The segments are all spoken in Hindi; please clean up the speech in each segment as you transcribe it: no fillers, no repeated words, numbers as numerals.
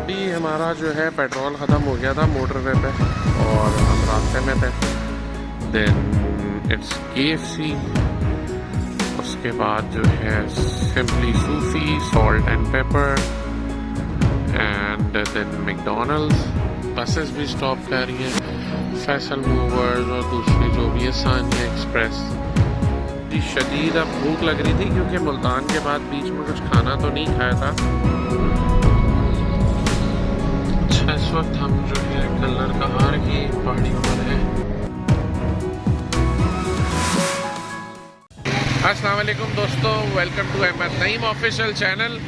अभी हमारा जो है पेट्रोल ख़त्म हो गया था मोटरवे पे और हम रास्ते में थे। देन इट्स KFC, उसके बाद जो है simply Sufi, salt and pepper, and then McDonald's. Buses भी स्टॉप कर रही हैं, फैसल मूवर्स और दूसरी जो भी है सानिया एक्सप्रेस। जी शदीद अब भूख लग रही थी क्योंकि मुल्तान के बाद बीच में कुछ खाना तो नहीं खाया था। अच्छा, इस वक्त हम जो है कलर कहार की पहाड़ियों पर हैं। अस्सलाम वालेकुम दोस्तों, welcome to Ahmed Naeem official channel.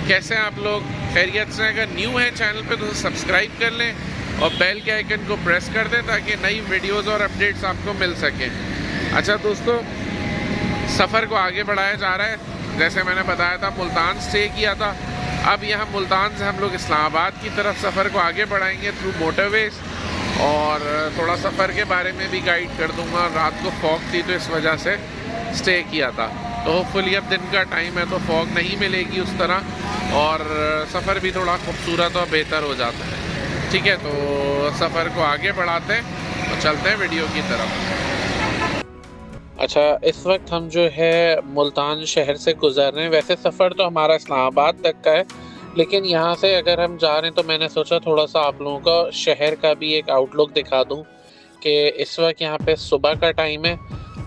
कैसे हैं आप लोग? खैरियत से? अगर न्यू है चैनल पे तो सब्सक्राइब कर लें और बेल के आइकन को प्रेस कर दें ताकि नई वीडियोस और अपडेट्स आपको मिल सकें। अच्छा दोस्तों, सफ़र को आगे बढ़ाया जा रहा है। जैसे मैंने बताया था, मुल्तान स्टे किया था। अब यहाँ मुल्तान से हम लोग इस्लामाबाद की तरफ सफ़र को आगे बढ़ाएंगे थ्रू मोटरवेज, और थोड़ा सफ़र के बारे में भी गाइड कर दूँगा। रात को फॉग थी तो इस वजह से स्टे किया था, तो होपफुली अब दिन का टाइम है तो फॉग नहीं मिलेगी उस तरह और सफ़र भी थोड़ा खूबसूरत और बेहतर हो जाता है। ठीक है, तो सफ़र को आगे बढ़ाते हैं और चलते हैं वीडियो की तरफ। अच्छा, इस वक्त हम जो है मुल्तान शहर से गुज़र रहे हैं। वैसे सफ़र तो हमारा इस्लामाबाद तक का है, लेकिन यहाँ से अगर हम जा रहे हैं तो मैंने सोचा थोड़ा सा आप लोगों का शहर का भी एक आउटलुक दिखा दूँ कि इस वक्त यहाँ पे सुबह का टाइम है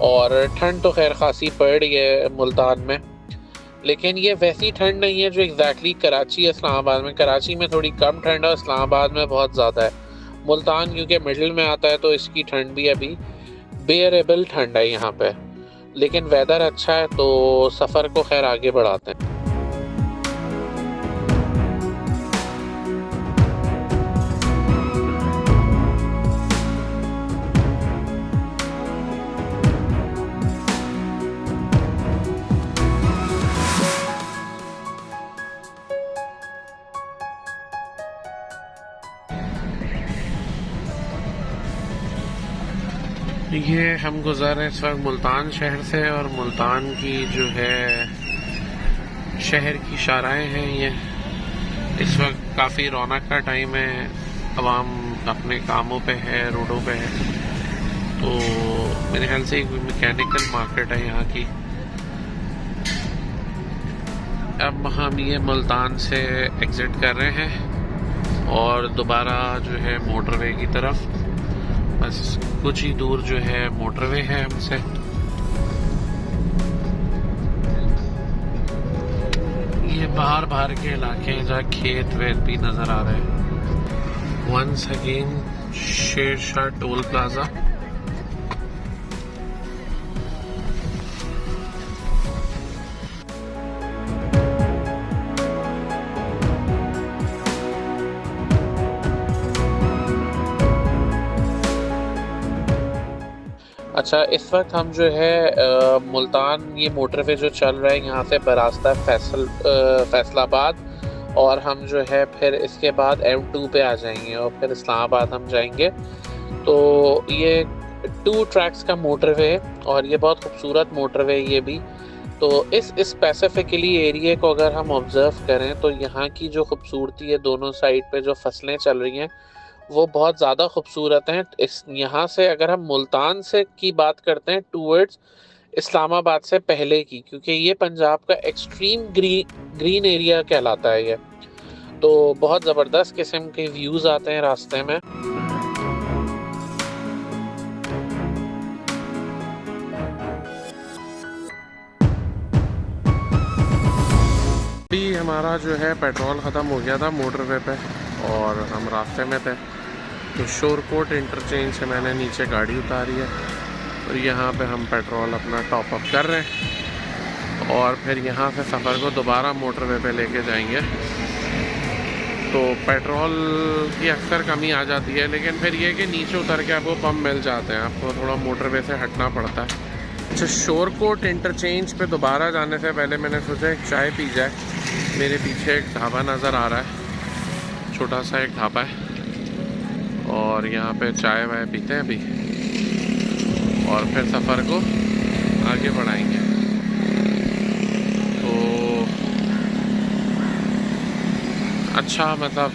और ठंड तो खैर ख़ासी पड़ रही है मुल्तान में, लेकिन ये वैसी ठंड नहीं है जो एग्जैक्टली कराची या इस्लामाबाद में। कराची में थोड़ी कम ठंड है और इस्लामाबाद में बहुत ज़्यादा है। मुल्तान क्योंकि मिडिल में आता है तो इसकी ठंड भी अभी बेयरेबल ठंड है यहाँ पे, लेकिन वेदर अच्छा है तो सफ़र को खैर आगे बढ़ाते हैं। ये हम गुज़र रहे हैं इस वक्त मुल्तान शहर से, और मुल्तान की जो है शहर की शाराएँ हैं ये। इस वक्त काफ़ी रौनक का टाइम है, आवाम अपने कामों पे है, रोडों पे है। तो मेरे ख्याल से एक मैकेनिकल मार्केट है यहाँ की। अब हम ये मुल्तान से एग्ज़िट कर रहे हैं और दोबारा जो है मोटरवे की तरफ। बस कुछ ही दूर जो है मोटरवे है हमसे। ये बाहर के इलाके हैं जहाँ खेत वेत भी नज़र आ रहे हैं। Once again Shershah toll plaza. अच्छा, इस वक्त हम जो है मुल्तान ये मोटरवे जो चल रहा है यहाँ से बरास्ता फैसलाबाद, और हम जो है फिर इसके बाद M2 पे आ जाएंगे और फिर इस्लामाबाद हम जाएंगे। तो ये 2 ट्रैक्स का मोटरवे है और ये बहुत खूबसूरत मोटरवे है ये भी। तो इस स्पेसिफिकली एरिया को अगर हम ऑब्ज़र्व करें तो यहाँ की जो खूबसूरती है, दोनों साइड पे जो फसलें चल रही हैं वो बहुत ज़्यादा खूबसूरत हैं। इस यहाँ से अगर हम मुल्तान से की बात करते हैं टूवर्ड्स इस्लामाबाद से पहले की, क्योंकि ये पंजाब का एक्सट्रीम ग्रीन एरिया कहलाता है ये, तो बहुत ज़बरदस्त किस्म के व्यूज़ आते हैं रास्ते में। अभी हमारा जो है पेट्रोल ख़त्म हो गया था मोटरवे पे और हम रास्ते में थे, तो शोरकोट इंटरचेंज से मैंने नीचे गाड़ी उतारी है और यहाँ पे हम पेट्रोल अपना टॉप अप कर रहे हैं और फिर यहाँ से सफ़र को दोबारा मोटरवे पे लेके जाएंगे। तो पेट्रोल की अक्सर कमी आ जाती है, लेकिन फिर ये कि नीचे उतर के आपको पंप मिल जाते हैं, आपको थोड़ा मोटरवे से हटना पड़ता है। अच्छा, शोरकोट इंटरचेंज पे दोबारा जाने से पहले मैंने सोचा एक चाय पी जाए। मेरे पीछे एक ढाबा नज़र आ रहा है, छोटा सा एक ढाबा है, और यहाँ पे चाय वाय पीते हैं अभी और फिर सफ़र को आगे बढ़ाएंगे। तो अच्छा, मतलब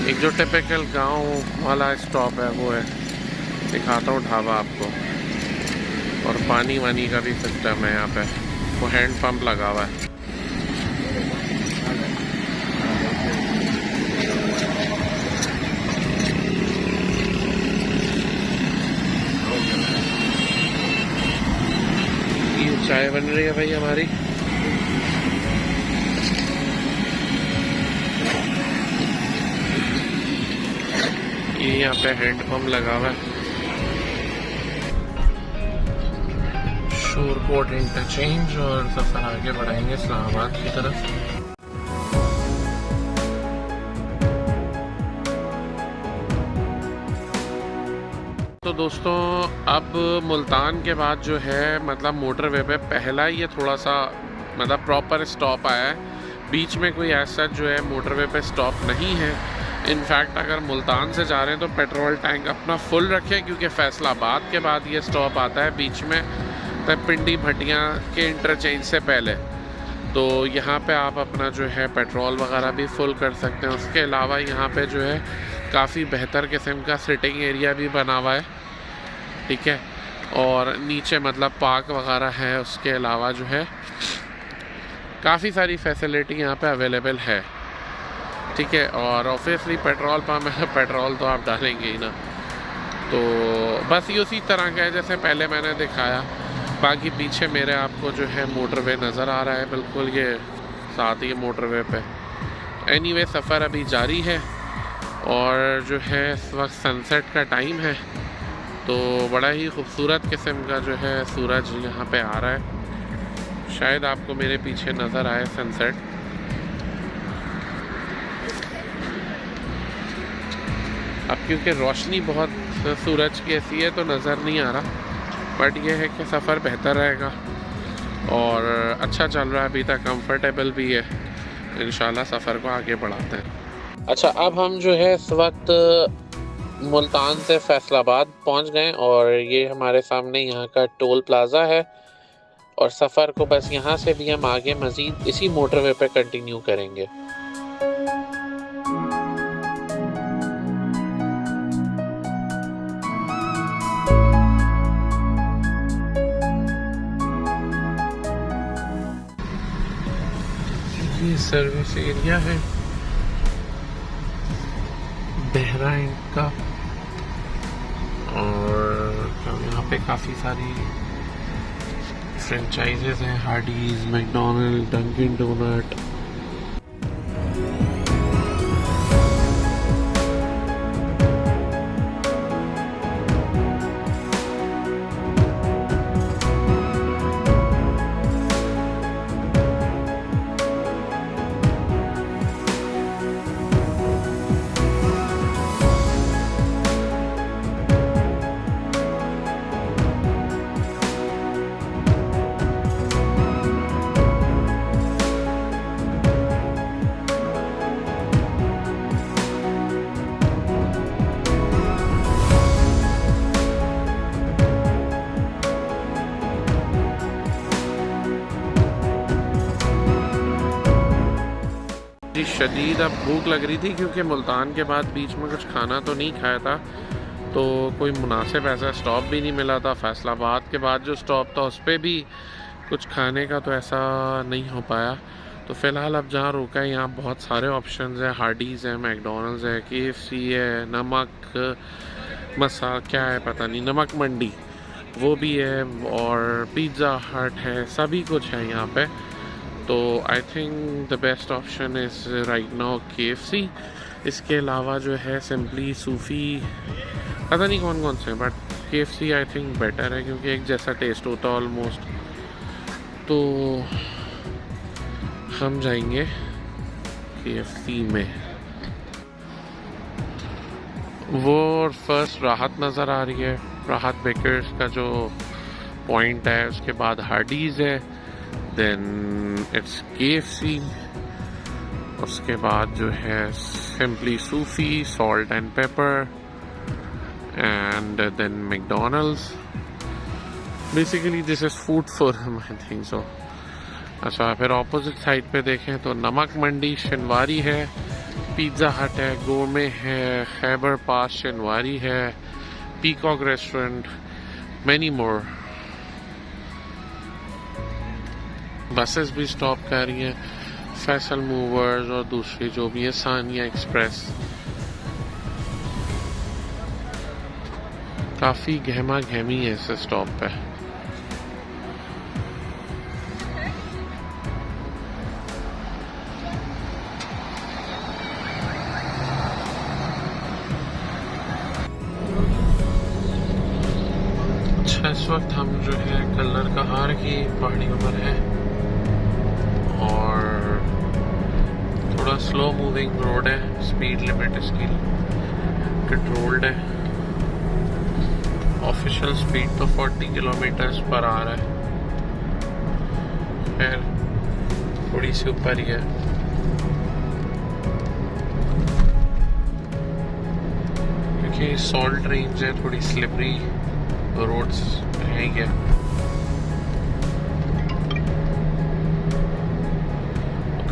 एक जो टिपिकल गांव वाला स्टॉप है वो है, दिखाता हूँ ढाबा आपको। और पानी वानी का भी सिस्टम है यहाँ पे, वो हैंड पंप लगा हुआ है। ये चाय बन रही है भाई हमारी। ये यहाँ पे हैंड पंप लगा हुआ है। शूरकोट इंटरचेंज और सफर आगे बढ़ाएंगे इस्लामाबाद की तरफ। तो दोस्तों अब मुल्तान के बाद जो है मतलब मोटरवे पे पहला ये थोड़ा सा मतलब प्रॉपर स्टॉप आया है। बीच में कोई ऐसा जो है मोटरवे पे स्टॉप नहीं है। इनफैक्ट अगर मुल्तान से जा रहे हैं तो पेट्रोल टैंक अपना फुल रखें, क्योंकि फैसलाबाद के बाद ये स्टॉप आता है बीच में, तब पिंडी भटियाँ के इंटरचेंज से पहले। तो यहाँ पे आप अपना जो है पेट्रोल वगैरह भी फुल कर सकते हैं। उसके अलावा यहाँ पे जो है काफ़ी बेहतर किस्म का सिटिंग एरिया भी बना हुआ है, ठीक है। और नीचे मतलब पार्क वगैरह है। उसके अलावा जो है काफ़ी सारी फैसिलिटी यहाँ पे अवेलेबल है, ठीक है। और ऑब्वियसली पेट्रोल पंप है, पेट्रोल तो आप डालेंगे ही ना। तो बस ये उसी तरह का है जैसे पहले मैंने दिखाया। बाकी पीछे मेरे आपको जो है मोटरवे नज़र आ रहा है, बिल्कुल ये साथ ही मोटरवे पे। एनीवे सफ़र अभी जारी है और जो है इस वक्त सनसेट का टाइम है, तो बड़ा ही खूबसूरत किस्म का जो है सूरज यहाँ पे आ रहा है। शायद आपको मेरे पीछे नज़र आए सनसेट। अब क्योंकि रोशनी बहुत सूरज की ऐसी है तो नज़र नहीं आ रहा, बट ये है कि सफ़र बेहतर रहेगा और अच्छा चल रहा है अभी तक, कंफर्टेबल भी है। इंशाल्लाह सफ़र को आगे बढ़ाते हैं। अच्छा, अब हम जो है इस वक्त मुल्तान से फैसलाबाद पहुंच गए और ये हमारे सामने यहाँ का टोल प्लाज़ा है और सफ़र को बस यहाँ से भी हम आगे मज़ीद इसी मोटरवे पे कंटिन्यू करेंगे। ये सर्विस एरिया है बहराइन का और यहाँ पे काफ़ी सारी फ्रेंचाइजेज हैं, हार्डीज, मैकडॉनल्ड, डंकिन डोनट। शदीद अब भूख लग रही थी क्योंकि मुल्तान के बाद बीच में कुछ खाना तो नहीं खाया था, तो कोई मुनासिब ऐसा स्टॉप भी नहीं मिला था। फैसलाबाद के बाद जो स्टॉप था उस पर भी कुछ खाने का तो ऐसा नहीं हो पाया। तो फ़िलहाल अब जहाँ रुका है यहाँ बहुत सारे ऑप्शंस हैं, हार्डीज़ है, मैकडॉनल्ड्स है, KFC है, नमक मसा क्या है पता नहीं, नमक मंडी वो भी है, और पिज़्ज़ा हट है, सभी कुछ है यहाँ पे। तो I think the best option is right now KFC। इसके अलावा जो है सिंपली सूफ़ी, पता नहीं कौन कौन से, but KFC I think better है क्योंकि एक जैसा टेस्ट होता है ऑलमोस्ट। तो हम जाएंगे KFC में। वो फर्स्ट राहत नज़र आ रही है, राहत बेकर्स का जो पॉइंट है, उसके बाद हार्डीज़ है, देन इट्स KFC, उसके बाद जो है simply Sufi, salt and pepper, and then McDonald's. Basically this is food for him, I think so. अच्छा, फिर ऑपोजिट साइड पे देखें तो नमक मंडी शिनवारी है, पिज़्ज़ा हट है, गोमे है, खैबर पास शनवारी है, peacock restaurant, many more. Buses भी स्टॉप कर रही हैं, फैसल मूवर्स और दूसरी जो भी है, सानिया एक्सप्रेस। काफ़ी गहमा गहमी है इस स्टॉप पे। अच्छा, इस वक्त हम जो है कल्लर कहार की पहाड़ियों पर हैं और थोड़ा स्लो मूविंग रोड है, स्पीड लिमिट इसकी कंट्रोल्ड है। ऑफिशियल स्पीड तो 40 किलोमीटर पर आवर है, खैर थोड़ी सी ऊपर ही है। क्योंकि सॉल्ट रेंज है, थोड़ी स्लिपरी रोड्स हैं क्या,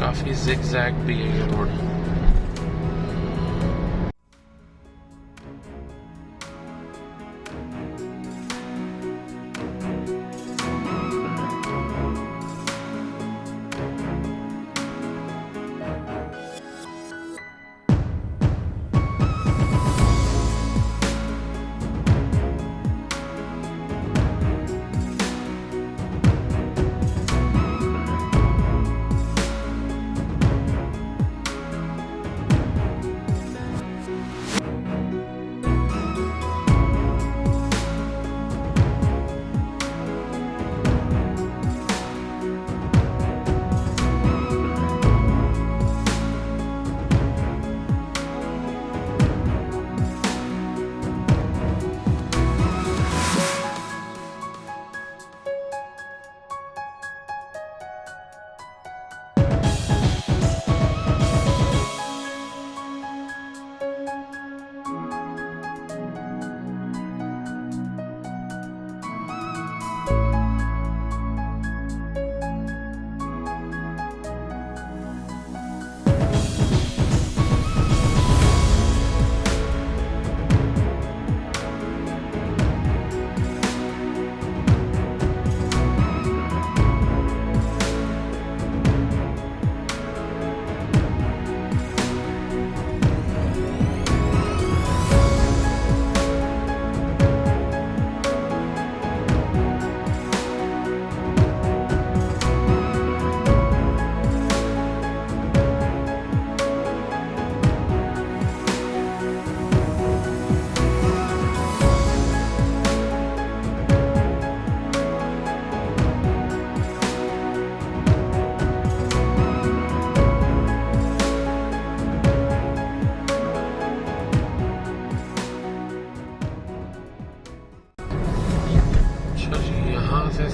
काफी जिगजैग भी है ये रोड।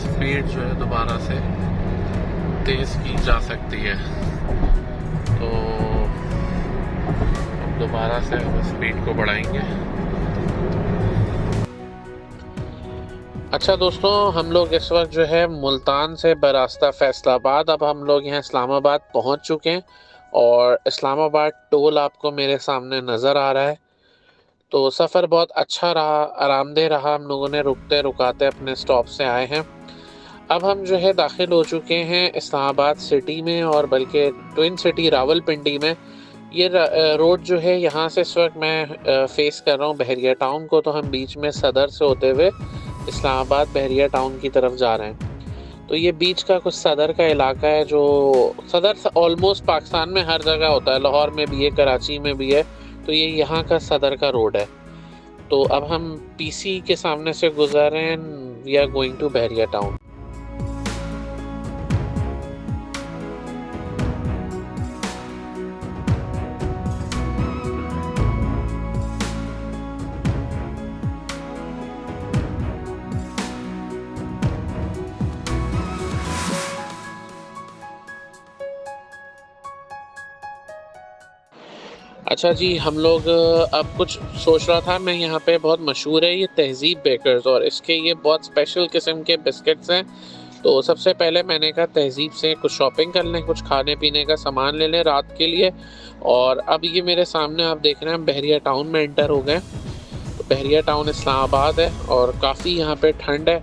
स्पीड जो है दोबारा से तेज़ की जा सकती है, तो हम दोबारा से स्पीड को बढ़ाएंगे। अच्छा दोस्तों, हम लोग इस वक्त जो है मुल्तान से बरास्ता फैसलाबाद, अब हम लोग यहाँ इस्लामाबाद पहुँच चुके हैं और इस्लामाबाद टोल आपको मेरे सामने नज़र आ रहा है। तो सफ़र बहुत अच्छा रहा, आरामदेह रहा। हम लोगों ने रुकते रुकाते अपने स्टॉप से आए हैं। अब हम जो है दाखिल हो चुके हैं इस्लामाबाद सिटी में, और बल्कि ट्विन सिटी रावलपिंडी में। ये रोड जो है यहाँ से इस वक्त मैं फेस कर रहा हूँ बहरिया टाउन को, तो हम बीच में सदर से होते हुए इस्लामाबाद बहरिया टाउन की तरफ जा रहे हैं। तो ये बीच का कुछ सदर का इलाका है, जो सदर ऑलमोस्ट पाकिस्तान में हर जगह होता है, लाहौर में भी है, कराची में भी है, तो ये यहाँ का सदर का रोड है। तो अब हम पीसी के सामने से गुजर रहे हैं, we are going to Bahria Town. अच्छा जी, हम लोग अब कुछ सोच रहा था मैं, यहाँ पे बहुत मशहूर है ये तहज़ीब बेकर्स, और इसके ये बहुत स्पेशल किस्म के बिस्किट्स हैं तो सबसे पहले मैंने कहा तहज़ीब से कुछ शॉपिंग कर लें, कुछ खाने पीने का सामान ले लें रात के लिए। और अब ये मेरे सामने आप देख रहे हैं, हम बहरिया टाउन में एंटर हो गए। तो बहरिया टाउन इस्लामाबाद है और काफ़ी यहाँ पे ठंड है।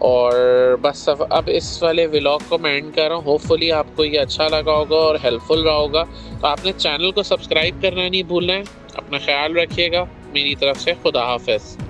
और बस अब इस वाले व्लॉग को मैं एंड कर रहा हूँ। होपफुली आपको ये अच्छा लगा होगा और हेल्पफुल रहा होगा। तो आपने चैनल को सब्सक्राइब करना नहीं भूलना है। अपना ख्याल रखिएगा। मेरी तरफ से खुदा हाफ़िज़।